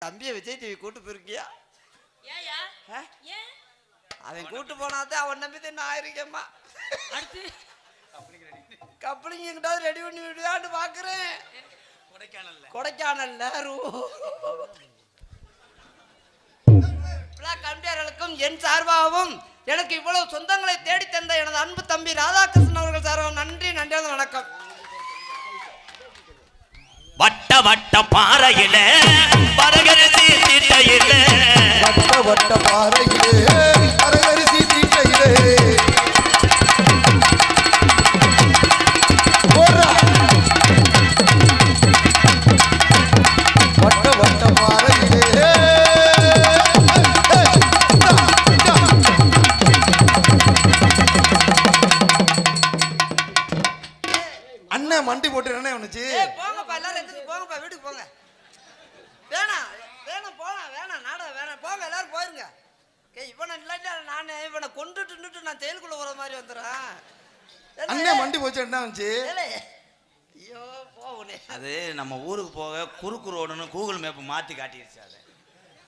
தம்பியை விஜய் டிவி கூட்டு போயிருக்கியா? ஏயா ஏன் அவன் கூட்டு போனாதான் அவன் நம்பி தான் நான் இருக்கேம்மா. அடுத்து கப்ளிங் எங்கிட்டாவது ரெடி பண்ணி விடுவான்னு பாக்குறேன். கொடைக்கானல்ல கண்டியர்களுக்கும் என் சார்பாகவும் எனக்கு இவ்வளவு சொந்தங்களை தேடி தந்த எனது அன்பு தம்பி ராதாகிருஷ்ணன் அவர்கள் சார்பாகவும் நன்றி நன்றி வணக்கம். வட்ட வட்ட பாறையில பரகரிசி தீட்டையில வட்ட வட்ட பாறையிலே பரகரிசி தீட்டையிலே வட்ட வட்ட பாறையிலே அண்ணன் மண்டி போட்டு என்ன வந்துச்சு? போங்கப்பா எல்லாரும் எந்திரிச்சு போங்கப்பா வீட்டுக்கு போங்க. வேணாம் வேணாம் போலாம் வேணாம் நாடகம் வேணாம் போங்க எல்லாரும் போயிருங்க. இவனை இல்லாட்டி நான் இவனை கொண்டுட்டு நான் செயலுக்குள்ள வர மாதிரி வந்துடுறேன். அண்ணன் மண்டி போச்சு என்ன வந்துச்சு? ஐயோ போனே அது நம்ம ஊருக்கு போக குறுக்கு ரோடுன்னு கூகுள் மேப் மாத்தி காட்டிடுச்சு. அது